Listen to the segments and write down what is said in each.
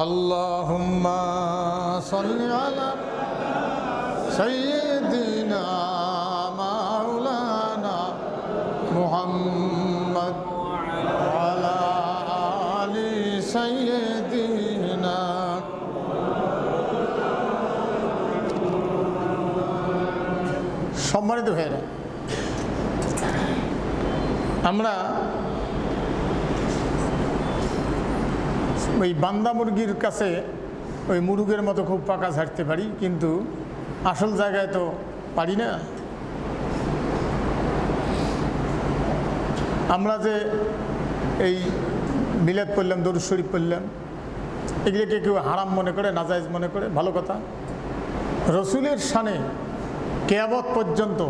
আল্লাহুম্মা সাল্লি আলা সাইয়্যিদিনা মাওলানা মুহাম্মদ ওয়া আলা আলি সাইয়্যিদিনা। সম্মানিত ভাইরা, আমরা ওই বান্দা মুরগির কাছে ওই মুরগের মতো খুব পাকা ঝাড়তে পারি, কিন্তু আসল জায়গায় তো পারি না। আমরা যে এই মিলাদ পড়লাম, দরুদ শরীফ পড়লাম, এগুলোকে কেউ হারাম মনে করে, নাজায়েজ মনে করে, ভালো কথা। রসুলের শানে কিয়ামত পর্যন্ত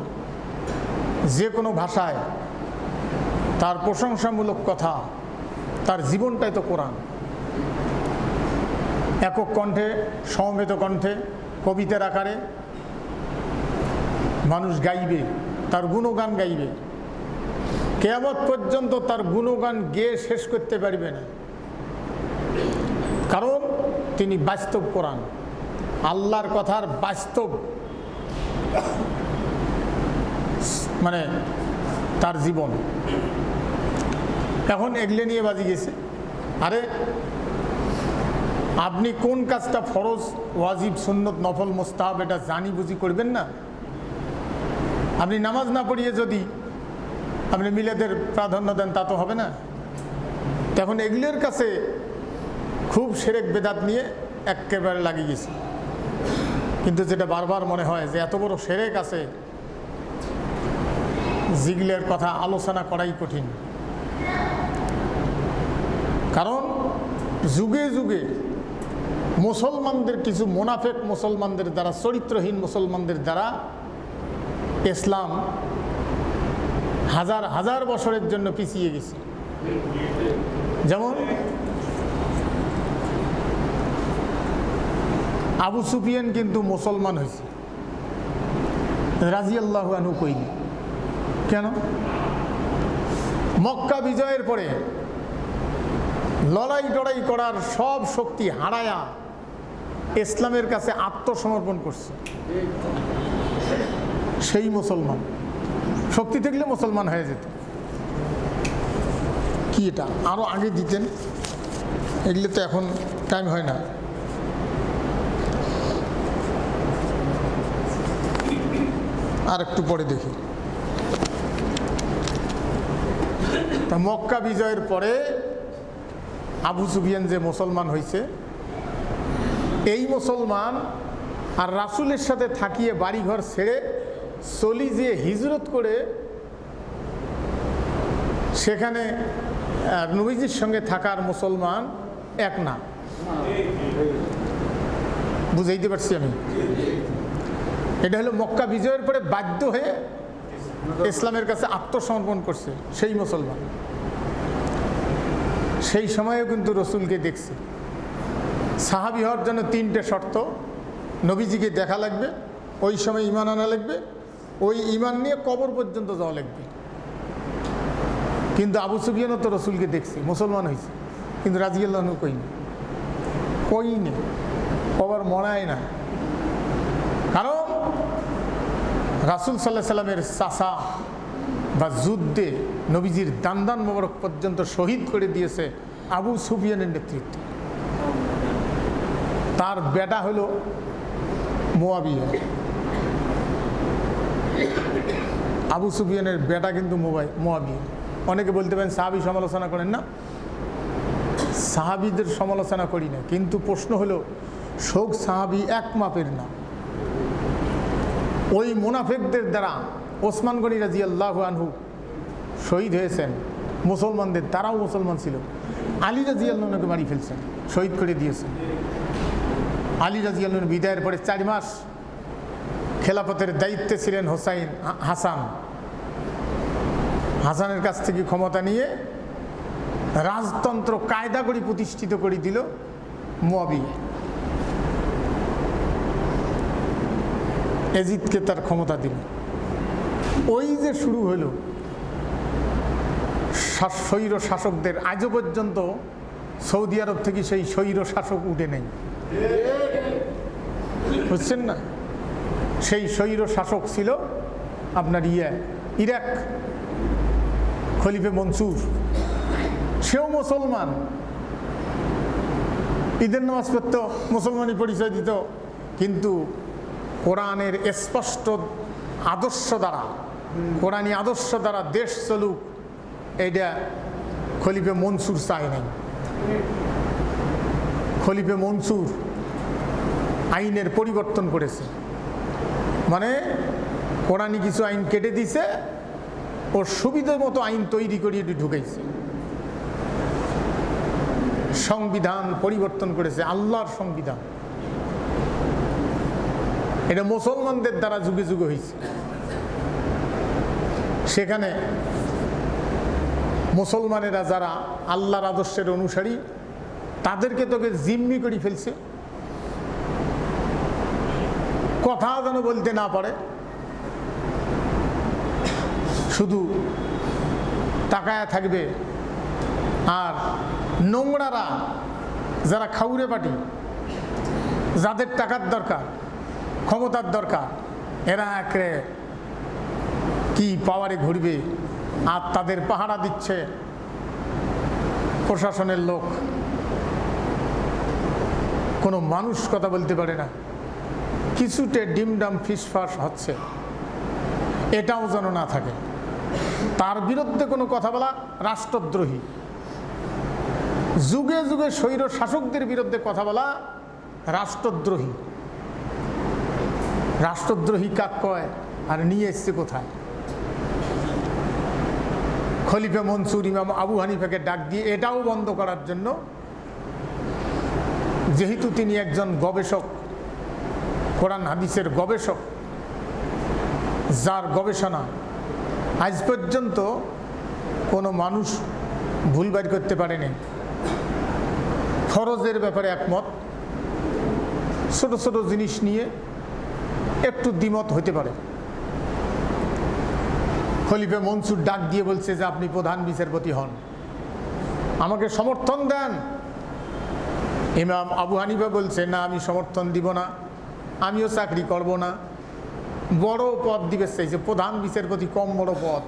যে কোনো ভাষায় তার প্রশংসামূলক কথা, তার জীবনটাই তো কোরআন। একক কণ্ঠে, সমবেত কণ্ঠে, কবিতার আকারে মানুষ গাইবে, তার গুণগান গাইবে। কিয়ামত পর্যন্ত তার গুণগান গেয়ে শেষ করতে পারবে না, কারণ তিনি বাস্তব কোরআন, আল্লাহর কথার বাস্তব মানে তার জীবন। এখন এগুলো নিয়ে বাজি গেছে। আরে আপনি কোন কাজটা ফরজ, ওয়াজিব, সুন্নত, নফল, মুস্তাহাব এটা জানি বুঝি করবেন না? আপনি নামাজ না পড়িয়ে যদি আপনি মিলাদের প্রাধান্য দেন, তা তো হবে না। তখন এগুলোর কাছে খুব শিরক বেদাত নিয়ে একেবারে লাগিয়ে গেছে। কিন্তু যেটা বারবার মনে হয় যে এত বড় শিরক আছে, যেগুলোর কথা আলোচনা করাই কঠিন। কারণ যুগে যুগে মুসলমানদের, কিছু মুনাফিক মুসলমানদের দ্বারা, চরিত্রহীন মুসলমানদের দ্বারা ইসলাম হাজার হাজার বছরের জন্য পিছিয়ে গেছে। যেমন আবু সুফিয়ান কিন্তু মুসলমান হয়েছে, রাদিয়াল্লাহু আনহু কইনি কেন? মক্কা বিজয়ের পরে লড়াই টড়াই করার সব শক্তি হারায়া ইসলামের কাছে আত্মসমর্পণ করছে। সেই মুসলমান, শক্তি থাকলে মুসলমান হয়ে যেত। কি এটা আরো আগে দিতেন, এগুলো তো এখন টাইম হয় না। আর একটু পরে দেখি। তা মক্কা বিজয়ের পরে আবু সুফিয়ান যে মুসলমান হয়েছে, এই মুসলমান আর রাসূলের সাথে থাকিয়ে বাড়িঘর ছেড়ে চলি যে হিজরত করে সেখানে নবীজির সঙ্গে থাকার মুসলমান এক না। বুঝাইতে পারছি আমি? এটা হলো মক্কা বিজয়ের পরে বাধ্য হয়ে ইসলামের কাছে আত্মসমর্পণ করছে সেই মুসলমান। সেই সময়েও কিন্তু রসুলকে দেখছে। সাহাবী হওয়ার জন্য 3টে শর্ত: নবীজিকে দেখা লাগবে, ওই সময় ঈমান আনা লাগবে, ওই ঈমান নিয়ে কবর পর্যন্ত যাওয়া লাগবে। কিন্তু আবু সুফিয়ানও তো রসুলকে দেখছে, মুসলমান হয়েছে, কিন্তু রাদিয়াল্লাহু আনহু কইনি, কবর মরায় না। কারণ রাসূল সাল্লাল্লাহু আলাইহি সাল্লামের চাচা বা যুদ্ধে নবীজির দান্দান মোবারক পর্যন্ত শহীদ করে দিয়েছে আবু সুফিয়ানের নেতৃত্বে। তার বেটা হলো মুয়াবিয়া। আবু সুফিয়ানের বেটা কিন্তু মুয়াবিয়া। অনেকে বলতে পারেন সাহাবী সমালোচনা করেন না, সাহাবীদের সমালোচনা করি না, কিন্তু প্রশ্ন হলো শোক সাহাবী এক মাপের না। ওই মুনাফিকদের দ্বারা ওসমান গনি রাদিয়াল্লাহু আনহু শহীদ হয়েছেন, মুসলমানদের তারাও মুসলমান ছিল। আলী রাদিয়াল্লাহু আনহুকে মারি ফেলছেন, শহীদ করে দিয়েছেন। আলী রাদিয়াল্লাহু আনহু বিদায়ের পরে 4 মাস খেলাফতের দায়িত্বে ছিলেন হাসান। হাসানের কাছ থেকে ক্ষমতা নিয়ে রাজতন্ত্র কায়দা করে প্রতিষ্ঠিত করে দিল মুয়াবিয়া। এজিদকে তার ক্ষমতা দিল। ওই যে শুরু হলো স্বৈর শাসকদের, আজও পর্যন্ত সৌদি আরব থেকে সেই স্বৈর শাসক উঠে নেই, বুঝছেন না? সেই স্বৈর শাসক ছিল আপনার ইরাক, খলিফে মনসুর। সেও মুসলমান, ঈদের নামাজ পড়ত, মুসলমানই পরিচয় দিত, কিন্তু কোরআনের স্পষ্ট আদর্শ দ্বারা, কোরআনী আদর্শ দ্বারা দেশ চলুক, এইটা খলিফে মনসুর চায় নাই। খলিফে মনসুর আইনের পরিবর্তন করেছে, মানে কোরআনী কিছু আইন কেটে দিছে, ওর সুবিধার মতো আইন তৈরি করিয়ে ঢুকাইছে, সংবিধান পরিবর্তন করেছে, আল্লাহর সংবিধান। এটা মুসলমানদের দ্বারা যুগে যুগে হয়েছে। সেখানে মুসলমানেরা যারা আল্লাহর আদর্শের অনুসারী, তাদেরকে তোকে জিম্মি করে ফেলছে, কথা যেন বলতে না পারে, শুধু তাকায়া থাকবে। আর নোংরারা, যারা খাউরে পাটি, যাদের টাকার দরকার, ক্ষমতার দরকার, এরা একে কি পাওয়ারে ঘুরবে, আর তাদের পাহারা দিচ্ছে প্রশাসনের লোক। কোনো মানুষ কথা বলতে পারে না, কিছুতে ডিমডাম ফিসফাস হচ্ছে, এটাও যেন না থাকে। তার বিরুদ্ধে কোনো কথা বলা রাষ্ট্রদ্রোহী। যুগে যুগে স্বৈর শাসকদের বিরুদ্ধে কথা বলা রাষ্ট্রদ্রোহী। রাষ্ট্রদ্রোহী কাক কয়, আর নিয়ে এসছে কোথায়? খলিফা মনসুর ইমাম আবু হানিফাকে ডাক দিয়ে এটাও বন্ধ করার জন্য, যেহেতু তিনি একজন গবেষক, কোরআন হাদিসের গবেষক, যার গবেষণা আজ পর্যন্ত কোনো মানুষ ভুল বের করতে পারেনি, ফরজের ব্যাপারে একমত, ছোট ছোট জিনিস নিয়ে একটু দ্বিমত হতে পারে। খলিফা মনসুর ডাক দিয়ে বলছে যে আপনি প্রধান বিচারপতি হন, আমাকে সমর্থন দেন। ইমাম আবু হানিফা বলছে, না, আমি সমর্থন দিব না, আমিও চাকরি করব না। বড় পদ দিবে চাইছে, প্রধান বিচারপতি কম বড় পদ,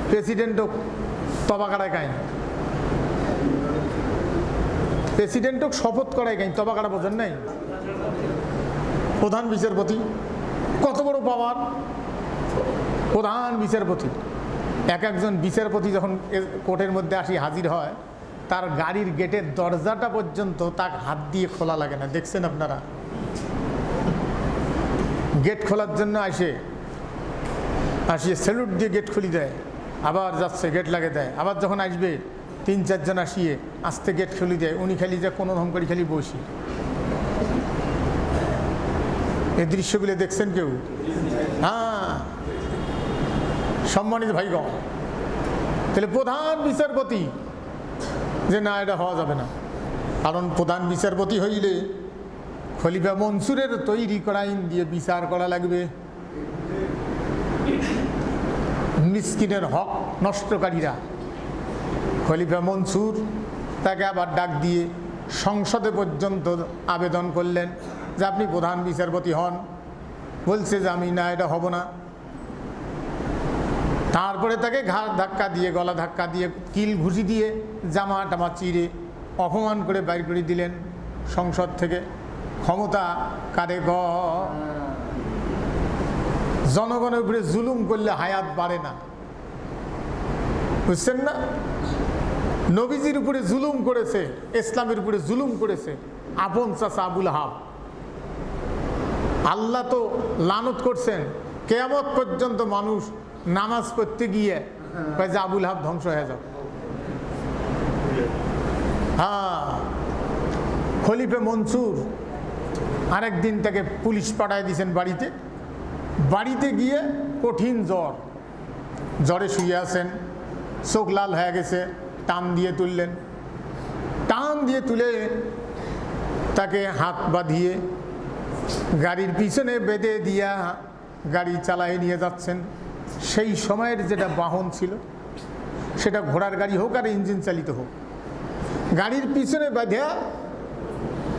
প্রেসিডেন্টও তবা কাটায় কাইন, প্রেসিডেন্টও শপথ করায় কাইন, তবা কাটা বোঝেন নাই? প্রধান বিচারপতি কত বড় পাওয়ার! প্রধান বিচারপতি, একজন বিচারপতি যখন কোর্টের মধ্যে আসি হাজির হয়, তার গাড়ির গেটের দরজাটা পর্যন্ত তাকে হাত দিয়ে খোলা লাগে না, দেখছেন আপনারা? গেট খোলার জন্য আসিয়ে স্যালুট দিয়ে গেট খুলি দেয়, আবার যাচ্ছে গেট লাগে দেয়, আবার যখন আসবে ৩-৪ জন আসিয়ে আস্তে গেট খুলি দেয়, উনি খালি যা কোনো রকম করে খালি বসি। এই দৃশ্যগুলো দেখছেন কেউ? হ্যাঁ, সম্মানিত ভাইগণ, তাহলে প্রধান বিচারপতি যে না, এটা হওয়া যাবে না। কারণ প্রধান বিচারপতি হইলে খলিফা মনসুরের তৈরি করা আইন দিয়ে বিচার করা লাগবে। মিসকিনের হক নষ্টকারীরা, খলিফা মনসুর তাকে আবার ডাক দিয়ে সংসদে পর্যন্ত আবেদন করলেন যে আপনি প্রধান বিচারপতি হন। বলছে যে আমি না, এটা হব না। তারপরে তাকে ঘাড় ধাক্কা দিয়ে, গলা ধাক্কা দিয়ে, কিল ঘুষি দিয়ে, জামা টামা চিরে অপমান করে বাইর করে দিলেন সংসদ থেকে। ক্ষমতা কারে গ? জনগণের উপরে জুলুম করলে হায়াত বাড়ে না, বুঝছেন না? নবীজির উপরে জুলুম করেছে, ইসলামের উপরে জুলুম করেছে আপন চাচা আবুল আহাব। আল্লাহ তো লানত করছেন, কিয়ামত পর্যন্ত মানুষ নামাজ পড়তে গিয়ে যে আবুল আহাব ধ্বংস হয়ে যাবে। হ্যাঁ, খলিফা মনসুর আরেকদিন তাকে পুলিশ পাঠায় দিয়েছেন বাড়িতে। বাড়িতে গিয়ে কঠিন জ্বর, জ্বরে শুয়ে আছেন, চোখ লাল হয়ে গেছে, টান দিয়ে তুললেন। টান দিয়ে তুলে তাকে হাত বাঁধিয়ে গাড়ির পিছনে বেঁধে দিয়া গাড়ি চালায় নিয়ে যাচ্ছেন। সেই সময়ের যেটা বাহন ছিল, সেটা ঘোড়ার গাড়ি হোক আর ইঞ্জিন চালিত হোক, গাড়ির পিছনে বাঁধা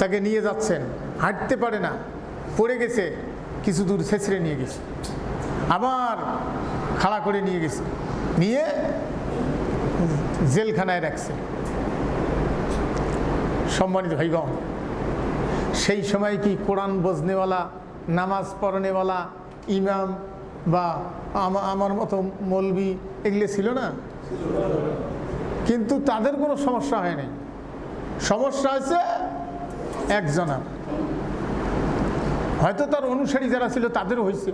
তাকে নিয়ে যাচ্ছেন, হাঁটতে পারে না, পড়ে গেছে, কিছু দূর ছেঁচড়ে নিয়ে গেছে, আবার খাড়া করে নিয়ে গেছে, নিয়ে জেলখানায় রাখছে। সম্মানিত ভাইগণ, সেই সময় কি কোরআন বোঝনেওয়ালা, নামাজ পড়নেওয়ালা ইমাম বা আমার মতো মৌলবি এগুলো ছিল না? কিন্তু তাদের কোনো সমস্যা হয়নি। সমস্যা হয়েছে একজনের, হয়তো তার অনুসারী যারা ছিল তাদেরও হয়েছে।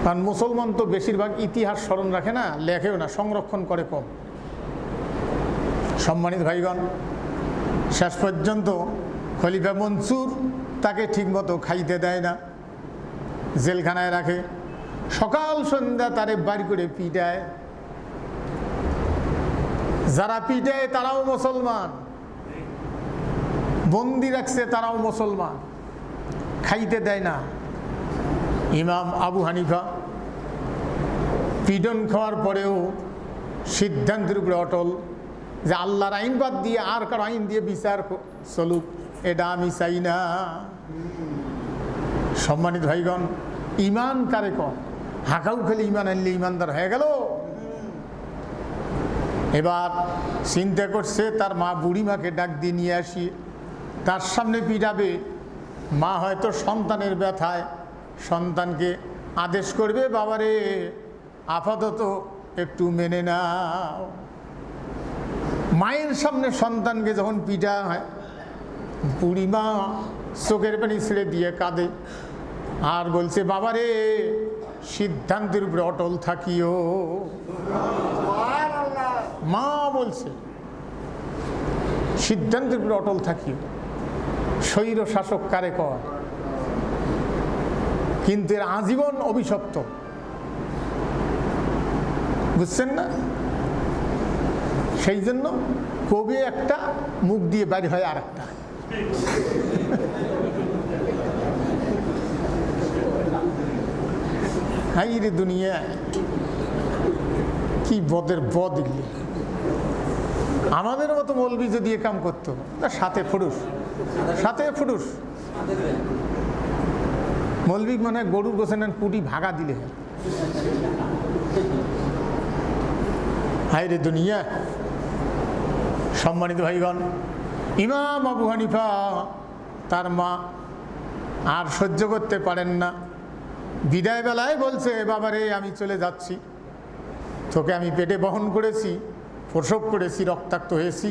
কারণ মুসলমান তো বেশিরভাগ ইতিহাস স্মরণ রাখে না, লেখেও না, সংরক্ষণ করে কম। সম্মানিত ভাইগণ, শেষ পর্যন্ত খলিফা মনসুর তাকে ঠিকমতো খাইতে দেয় না, জেলখানায় রাখে, সকাল সন্ধ্যা তারে বাড়ি করে পিটায়। যারা পিটায় তারাও মুসলমান, বন্দি রাখছে তারাও মুসলমান, খাইতে দেয় না। ইমাম আবু হানিফা পিটন খাওয়ার পরেও সিদ্ধান্তের উপরে অটল যে আল্লাহর আইন বাদ দিয়ে আর কারো আইন দিয়ে বিচার চলুক, এটা আমি চাই না। সম্মানিত ভাইগণ, ইমান কারে কম? হাঁকাও খেলে ইমান আনলে ইমানদার হয়ে গেল। এবার চিন্তা করছে তার মা, বুড়ি মাকে ডাক দিয়ে নিয়ে আসি, তার সামনে পিটাবে। মা হয়তো সন্তানের ব্যথায় সন্তানকে আদেশ করবে, বাবারে আপাতত একটু মেনে নাও। মায়ের সামনে সন্তানকে যখন পিটা হয়, বুড়ি মা চোখের পানি ছেড়ে দিয়ে কাঁদে আর বলছে, বাবারে সিদ্ধান্তের উপরে অটল থাকিও। মা বলছে সিদ্ধান্তের উপরে অটল থাকিও। স্বৈর শাসক কারে কয়? কিন্তু এর আজীবন অভিশপ্ত, বুঝছেন না? সেই জন্য কবে একটা মুখ দিয়ে বাড়ি হয় আর একটা। হাই রে দুনিয়া, কি বদের বদ এগুলি। আমাদের মতো মৌলবি যদি এ কাম করতো, সাথে ফুরুষ, সাথে ফুরুষ মৌলবি মানে গরুর গোছেন পুটি ভাগা দিলে। হাই রে দুনিয়া। সম্মানিত ভাইগণ, ইমাম আবু হানিফা তার মা আর সহ্য করতে পারেন না, বিদায় বেলায় বলছে, বাবারে আমি চলে যাচ্ছি, তোকে আমি পেটে বহন করেছি, প্রসব করেছি, রক্তাক্ত হয়েছি,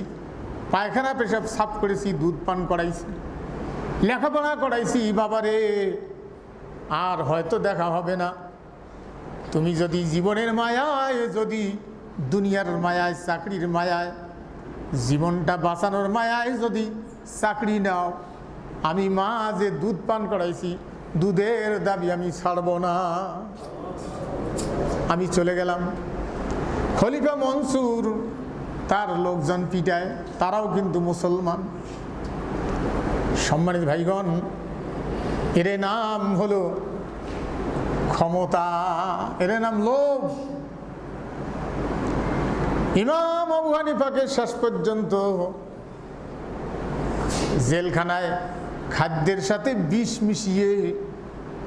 পায়খানা পেশাব সাফ করেছি, দুধ পান করাইছি, লেখাপড়া করাইছি, বাবারে আর হয়তো দেখা হবে না। তুমি যদি জীবনের মায়ায়, যদি দুনিয়ার মায়ায়, চাকরির মায়ায়, জীবনটা বাঁচানোর মায়ায় যদি চাকরি নাও, আমি মা যে দুধ পান করাইছি, দুধের দাবি আমি ছাড়ব না। আমি চলে গেলাম। খলিফা মনসুর তার লোকজন পিটায়, তারাও কিন্তু মুসলমান। সম্মানিত ভাইগণ, এর নাম হলো ক্ষমতা, এর নাম লোভ। ইমাম আবু হানিফাকে শেষ পর্যন্ত জেলখানায় খাদ্যের সাথে বিষ মিশিয়ে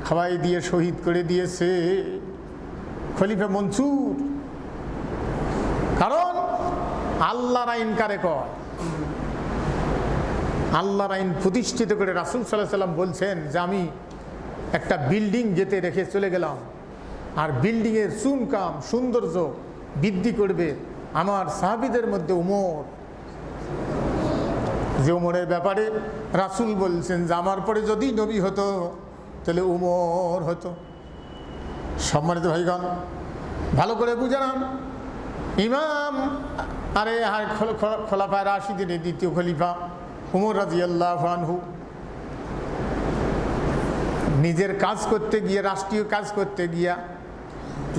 খাওয়াই দিয়ে শহীদ করে দিয়েছে খলিফা মনসুর। কারণ আল্লাহর আইন কারে কয়? আল্লাহর আইন প্রতিষ্ঠিত করে রাসূল সাল্লাল্লাহু আলাইহি ওয়াসাল্লাম বলছেন যে আমি একটা বিল্ডিং যেতে রেখে চলে গেলাম, আর বিল্ডিংয়ের চুনকাম সৌন্দর্য বৃদ্ধি করবে আমার সাহাবীদের মধ্যে উমর। যে উমরের ব্যাপারে রাসূল বলছেন যে আমার পরে যদি নবী হতো তাহলে উমর হতো। সম্মানিত ভাইগণ, ভালো করে বুঝালাম, ইমাম খোলাফায়ে রাশিদিনের দ্বিতীয় খলিফা উমর রাদিয়াল্লাহু আনহু নিজের কাজ করতে গিয়ে, রাষ্ট্রীয় কাজ করতে গিয়া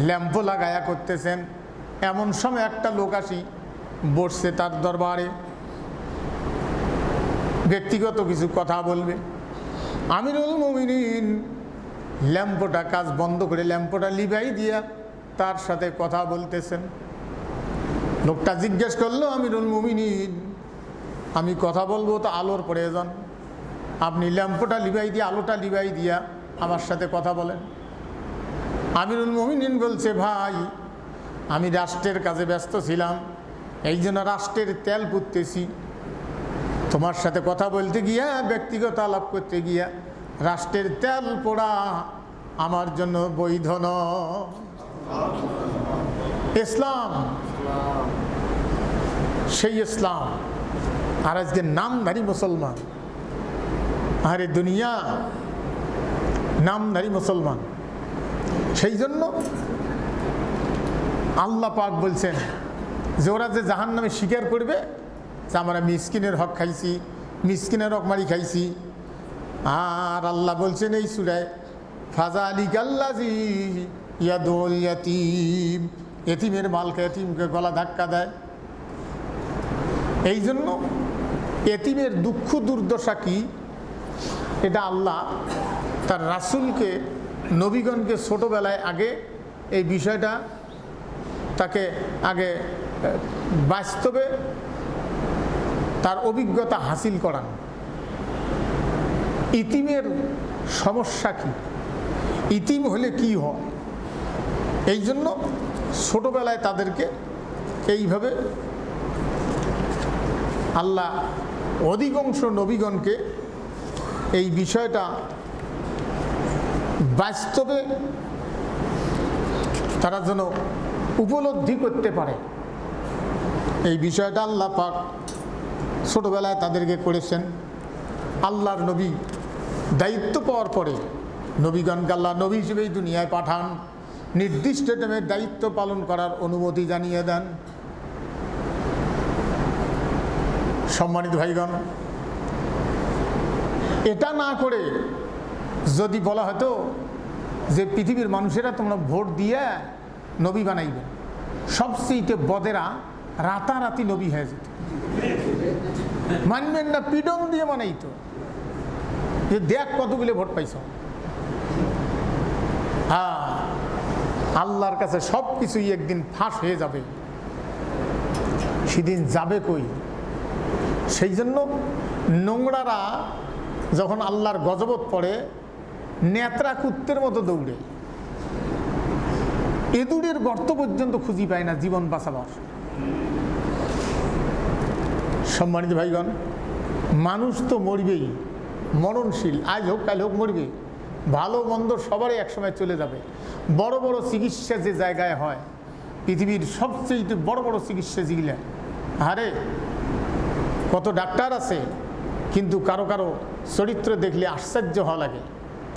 ল্যাম্প লাগায়া করতেছেন। এমন সময় একটা লোক আসি বসছে তার দরবারে, ব্যক্তিগত কিছু কথা বলবে। আমিরুল মুমিনিন ল্যাম্পটা কাজ বন্ধ করে ল্যাম্পটা লিভাই দিয়া তার সাথে কথা বলতেছেন। লোকটা জিজ্ঞেস করলো, আমিরুল মুমিনিন, আমি কথা বলবো তো আলোর প্রয়োজন, আপনি ল্যাম্পটা লিভাই দিয়ে আলোটা লিভাই দিয়া আমার সাথে কথা বলেন। আমিরুল মুমিনিন বলছে, ভাই আমি রাষ্ট্রের কাজে ব্যস্ত ছিলাম, এই জন্য রাষ্ট্রের তেল পুড়তেছি, তোমার সাথে কথা বলতে গিয়া, ব্যক্তিগত আলাপ করতে গিয়া রাষ্ট্রের তেল পোড়া আমার জন্য বৈধ নয়। ইসলাম সেই ইসলাম, আর আজকে নামধারী মুসলমান, আরে দুনিয়া নামধারী মুসলমান। সেই জন্য আল্লাহ পাক বলছেন যে ওরা যে জাহান্নামে স্বীকার করবে যে আমরা মিসকিনের হক খাইছি, মিসকিনের হক মারি খাইছি। আর আল্লাহ বলছেন এই সূরায়, ফাযালিকাল্লাযী ইয়াদুল ইয়াতীম, এতিমের মালকে এতিমকে গলা ধাক্কা দেয়। এই জন্য এতিমের দুঃখ দুর্দশা কি, এটা আল্লাহ তার রাসূলকে, নবীগণকে ছোটোবেলায় আগে এই বিষয়টা তাকে আগে বাস্তবে তার অভিজ্ঞতা হাসিল করান। ইতিমের সমস্যা কি, ইতিম হলে কি হয়, এই জন্য ছোটোবেলায় তাদেরকে এইভাবে আল্লাহ অধিকাংশ নবীগণকে এই বিষয়টা বাস্তবে তারা যেন উপলব্ধি করতে পারে, এই বিষয়টা আল্লাহ পাক ছোটোবেলায় তাদেরকে করেছেন। আল্লাহর নবী দায়িত্ব পাওয়ার পরে নবীগণকে আল্লাহ নবী হিসেবেই দুনিয়ায় পাঠান, নির্দিষ্ট টাইমের দায়িত্ব পালন করার অনুমতি জানিয়ে দেন। সম্মানিত ভাইগণ, এটা না করে যদি বলা হতো যে পৃথিবীর মানুষেরা তোমরা ভোট দিয়ে নবী বানাইবে, সবচেয়ে বদেরা রাতারাতি নবী হয়ে যেত। মানবেন না, পিডন দিয়ে বানাইতো যে দেখ কতগুলো ভোট পাইছ। হ্যাঁ, আল্লাহর কাছে সব কিছুই একদিন ফাঁস হয়ে যাবে, সেদিন যাবে কই। সেই জন্য নোংরারা যখন আল্লাহর গজবত পড়ে, নেত্রা কুত্তের মতো দৌড়ে, এদুরের গর্ত পর্যন্ত খুঁজি পায় না জীবন বাঁচাবার। সম্মানিত ভাইগণ, মানুষ তো মরবেই, মরণশীল, আজ হোক কাল হোক মরবে, ভালো মন্দ সবারই একসময় চলে যাবে। বড় বড় চিকিৎসা যে জায়গায় হয়, পৃথিবীর সবচেয়ে বড় বড় চিকিৎসা যেগুলা, আরে কত ডাক্তার আছে, কিন্তু কারো কারো চরিত্র দেখলে আশ্চর্য হওয়া লাগে,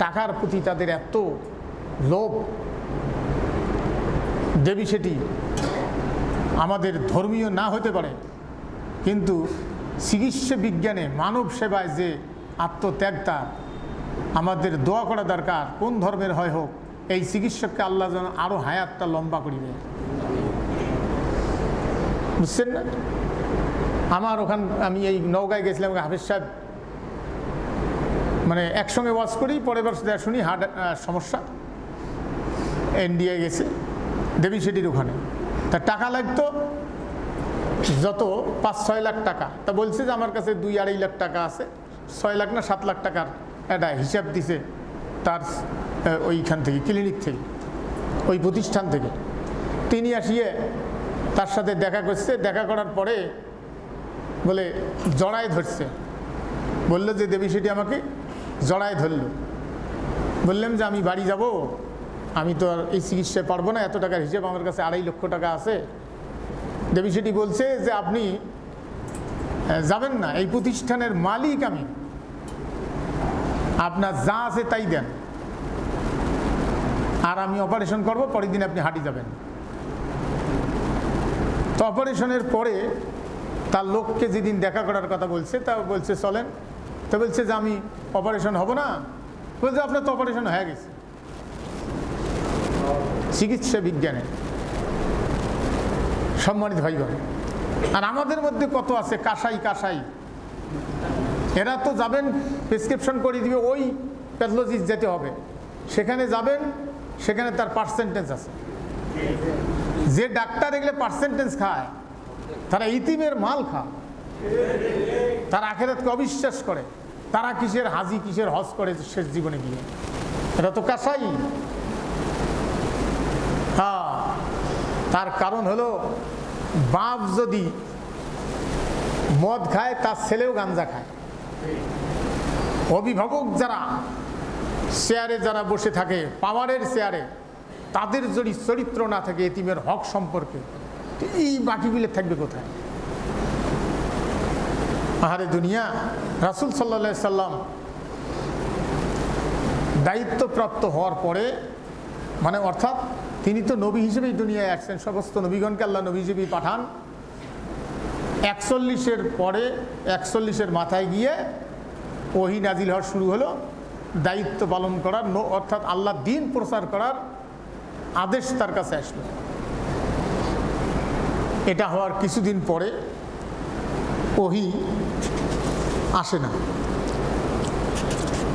টাকার প্রতি তাদের এত লোভ। দেবী সেটি আমাদের ধর্মীয় না হতে পারে, কিন্তু চিকিৎসা বিজ্ঞানে মানব সেবায় যে আত্মত্যাগ, তার আমাদের দোয়া করা দরকার। কোন ধর্মের হয় হোক, এই চিকিৎসককে আল্লাহ যেন আরও হায়াতটা লম্বা করিবে, বুঝছেন না? আমার আমি এই নওগাঁয় গেছিলাম, হাফিজ সাহেব মানে একসঙ্গে ওয়াজ করি, পরের বার শুনি হার্ট সমস্যা, ইন্ডিয়া গেছে দেবী সেটির ওখানে, তা টাকা লাগতো যত 5-6 লাখ টাকা। তা বলছে যে আমার কাছে 2-2.5 লাখ টাকা আছে, 6 লাখ না 7 লাখ টাকার একটা হিসাব দিছে তার ওইখান থেকে, ক্লিনিক থেকে, ওই প্রতিষ্ঠান থেকে। তিনি আসিয়ে তার সাথে দেখা করছে, দেখা করার পরে বলে জড়ায় ধরছে, বললো যে দেবী সেটি আমাকে জড়ায় ধরলো। বললাম যে আমি বাড়ি যাব, আমি তো আর এই চিকিৎসায় পারবো না, এত টাকার হিসেব আমার কাছে 2.5 লক্ষ টাকা আছে। দেবী সেটি বলছে যে আপনি যাবেন না, এই প্রতিষ্ঠানের মালিক আমি, আপনার যা আছে তাই দেন, আর আমি অপারেশন করব, পরের দিন আপনি হাঁটি যাবেন। তো অপারেশনের পরে তার লোককে যেদিন দেখা করার কথা বলছে, তা বলছে চলেন, তো বলছে যে আমি অপারেশন হব না, বলছে আপনার তো অপারেশন হয়ে গেছে। চিকিৎসা বিজ্ঞানে, সম্মানিত ভাইগণ, আর আমাদের মধ্যে কত আছে কাসাই কাসাই, এরা তো যাবেন প্রেসক্রিপশন করে দিবে, ওই প্যাথোলজিস্ট যেতে হবে, সেখানে যাবেন, সেখানে তার পার্সেন্টেজ আছে। যে ডাক্তার এগুলো পার্সেন্টেজ খায়, তারা ইতিমের মাল খায়, তারা আখিরাতকে অবিশ্বাস করে, তারা কিসের হাজি কিসের হজ করে শেষ জীবনে গিয়ে, এটা তো কাসাই। হ্যাঁ, তার কারণ হলো বাপ যদি মদ খায় তার ছেলেও গাঞ্জা খায়। অভিভাবক যারা চেয়ারে যারা বসে থাকে পাওয়ারের চেয়ারে, তাদের যদি চরিত্র না থাকে এতিমের হক সম্পর্কে, এই বাকিগুলো থাকবে কোথায়? আহারে দুনিয়া। রাসূল সাল্লাল্লাহু আলাইহি সাল্লাম দায়িত্বপ্রাপ্ত হওয়ার পরে, মানে অর্থাৎ তিনি তো নবী হিসেবেই দুনিয়ায় আসছেন, সমস্ত নবীগণকে আল্লাহ নবী হিসেবেই পাঠান। 41-এর পরে 41-এর মাথায় গিয়ে ওহী নাজিল হওয়া শুরু হলো, দায়িত্ব পালন করার, অর্থাৎ আল্লাহ দ্বীন প্রচার করার আদেশ তার কাছে আসলো। এটা হওয়ার কিছুদিন পরে ওহী আসে না,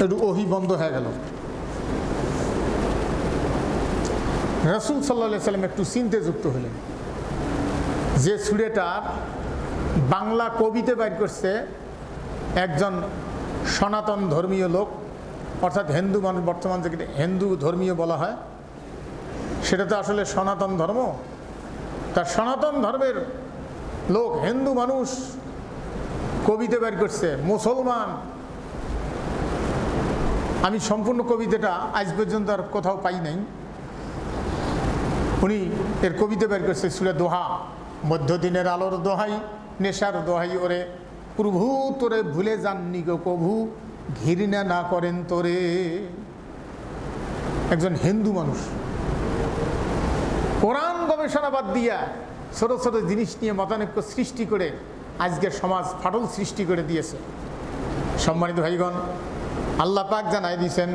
একটু ওহী বন্ধ হয়ে গেল। রাসূল সাল্লাল্লাহু আলাইহি সাল্লাম একটু চিন্তাযুক্ত হলেন যে সূরাটার বাংলা কবিতে বাইর করছে একজন সনাতন ধর্মীয় লোক, অর্থাৎ হিন্দু মানুষ, বর্তমান যেটা হিন্দু ধর্মীয় বলা হয় সেটা তো আসলে সনাতন ধর্ম। তার সনাতন ধর্মের লোক হিন্দু মানুষ কবিতা বের করছে, মুসলমান। আমি সম্পূর্ণ কবিতাটা আজ পর্যন্ত আর কোথাও পাই নাই। উনি এর কবিতা বের করছে সূরা দোহা, মধ্যদিনের আলোর দোহাই, নেশার দোহাই ওরে, প্রভু তোরে ভুলে যাননি গো কভু, ঘৃণা না করেন তোরে। একজন হিন্দু মানুষ কোরআন গবেষণা বাদ দিয়া ছোট ছোট জিনিস নিয়ে মতানৈক্য সৃষ্টি করে আজকের সমাজ ফাটল সৃষ্টি করে দিয়েছে। সম্মানিত ভাইগণ, আল্লাহ পাক জানাই দিয়েছেন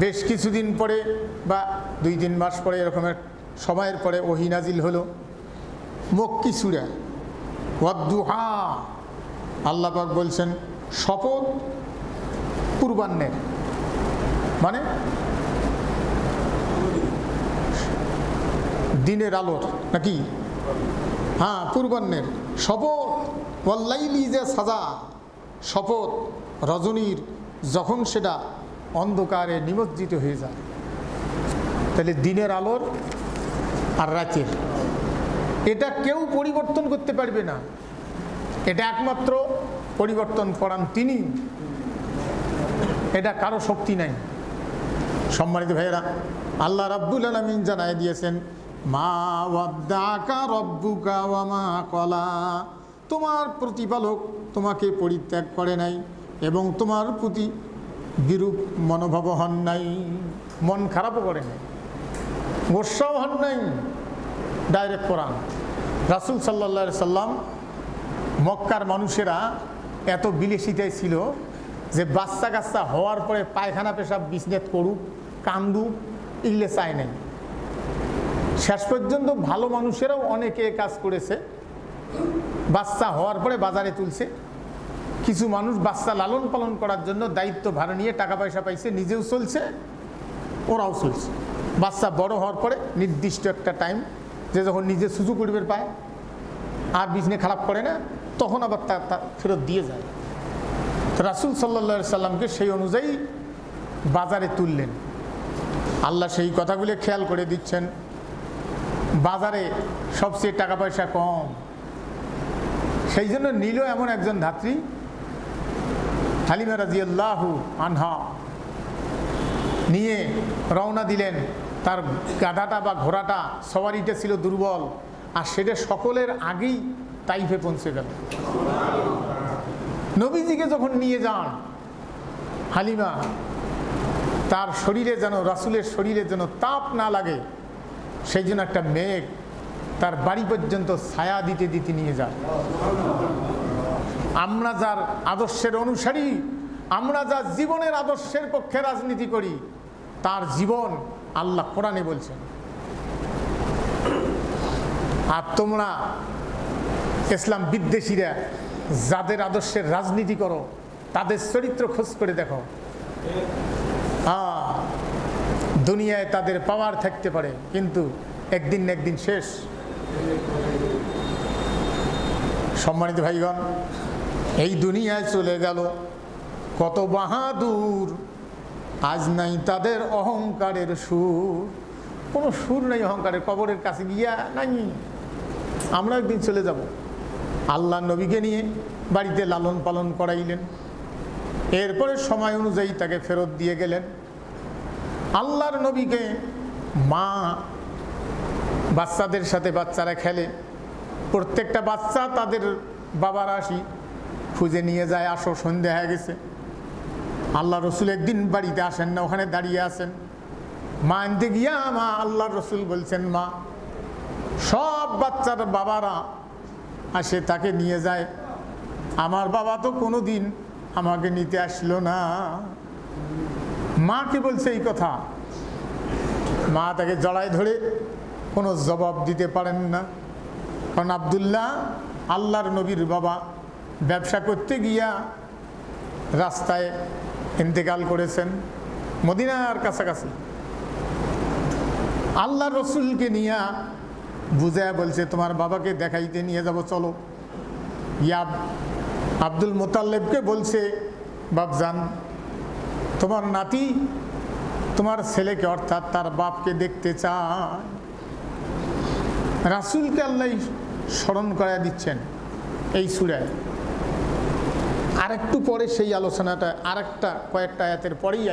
বেশ কিছুদিন পরে বা 2-3 মাস পরে এরকমের সময়ের পরে ওহী নাজিল হলো মক্কি সূরা ওয়াদ-দুহা। আল্লাহ পাক বলছেন শপথ পূর্বাহ্নের, মানে দিনের আলোর নাকি, হ্যাঁ পূর্বাহ্নের শপথ, ওয়াল্লাইলি যে সাজা, শপথ রজনীর যখন সেটা অন্ধকারে নিমজ্জিত হয়ে যায়। তাহলে দিনের আলোর আর রাতের, এটা কেউ পরিবর্তন করতে পারবে না, এটা একমাত্র পরিবর্তন করান তিনি, এটা কারো শক্তি নাই। সম্মানিত ভাইয়েরা, আল্লাহ রাব্বুল আলামিন জানাই দিয়েছেন মা ওয়াদ্দাকা রব্বুকা ওয়া মা ক্বালা, তোমার প্রতিপালক তোমাকে পরিত্যাগ করে নাই এবং তোমার প্রতি বিরূপ মনোভাব হন নাই, মন খারাপও করে নাই, গোসাও হন নাই। ডাইরেক্ট কোরআন। রাসূল সাল্লাল্লাহু আলাইহি সাল্লাম, মক্কার মানুষেরা এত বিলাসিতায় ছিল যে বাচ্চা কাচ্চা হওয়ার পরে পায়খানা পেশাব বিজনেস করুক, কান্দুক, এগুলো চায় নাই। শেষ পর্যন্ত ভালো মানুষেরাও অনেকে কাজ করেছে, বাচ্চা হওয়ার পরে বাজারে তুলছে। কিছু মানুষ বাচ্চা লালন পালন করার জন্য দায়িত্ব ভাড়া নিয়ে টাকা পয়সা পাইছে, নিজেও চলছে, ওরাও চলছে। বাচ্চা বড় হওয়ার পরে নির্দিষ্ট একটা টাইম, যে যখন নিজে সুযোগ পরিবার পায় আর বিজনেস খারাপ করে না, তখন আবার তা ফেরত দিয়ে যায়। রাসূল সাল্লাল্লাহু আলাইহি সাল্লামকে সেই অনুযায়ী বাজারে তুললেন। আল্লাহ সেই কথাগুলো খেয়াল করে দিচ্ছেন, বাজারে সবচেয়ে টাকা পয়সা কম, সেই জন্য নিল এমন একজন ধাত্রী হালিমা রাদিয়াল্লাহু আনহা, নিয়ে রওনা দিলেন। তার গাধাটা বা ঘোড়াটা সওয়ারিটা ছিল দুর্বল, আর সেটা সকলের আগেই তাইফে পৌঁছে গেল। নবীজিকে যখন নিয়ে যান হালিমা, তার শরীরে যেন, রাসূলের শরীরে যেন তাপ না লাগে, সেই জন্য একটা মেঘ তার বাড়ি পর্যন্ত ছায়া দিতে দিতে নিয়ে যায়। আমরা যার আদর্শের অনুসারী, আমরা যার জীবনের আদর্শের পক্ষে রাজনীতি করি, তার জীবন আল্লাহ কোরআনে বলছেন। আর তোমরা ইসলাম বিদ্বেষীরা যাদের আদর্শের রাজনীতি করো, তাদের চরিত্র খোঁজ করে দেখো। দুনিয়ায় তাদের পাওয়ার থাকতে পারে, কিন্তু একদিন না একদিন শেষ। সম্মানিত ভাইগণ, এই দুনিয়ায় চলে গেল কত বাহাদুর, আজ নাই তাদের অহংকারের সুর। কোনো সুর নেই অহংকারের, কবরের কাছে গিয়া নাই। আমরা একদিন চলে যাব। আল্লাহ নবীকে নিয়ে বাড়িতে লালন পালন করাইলেন, এরপরে সময় অনুযায়ী তাকে ফেরত দিয়ে গেলেন। আল্লাহর নবীকে মা বাচ্চাদের সাথে, বাচ্চারা খেলে, প্রত্যেকটা বাচ্চা তাদের বাবার আসি খুঁজে নিয়ে যায়, আসো সন্ধ্যা হয়ে গেছে। আল্লাহ রসুল একদিন বাড়িতে আসেন না, ওখানে দাঁড়িয়ে আছেন। মা আনতে গিয়া মা আল্লাহর রসুল বলছেন, মা সব বাচ্চার বাবারা আসে তাকে নিয়ে যায়, আমার বাবা তো কোনো দিন আমাকে নিতে আসলো না। মা কি বলছে এই কথা? মা তাকে জড়ায় ধরে কোনো জবাব দিতে পারেন না, কারণ আব্দুল্লাহ আল্লাহর নবীর বাবা ব্যবসা করতে গিয়া রাস্তায় ইন্তেকাল করেছেন, মদিনার কাছাকাছি। আল্লাহ রসুলকে নিয়ে বুঝায় বলছে, তোমার বাবাকে দেখাইতে নিয়ে যাব, চলো। ইয়া আব্দুল মোতাল্লেবকে বলছে, বাপজান তোমার নাতি তোমার ছেলেকে অর্থাৎ তার বাপকে দেখতে চায়। রাসূলকে আল্লাহ স্মরণ করায় দিচ্ছেন এই সূরায়। আরেকটু পরে সেই আলোচনাটা, আরেকটা কয়েকটা আয়াতের পরেই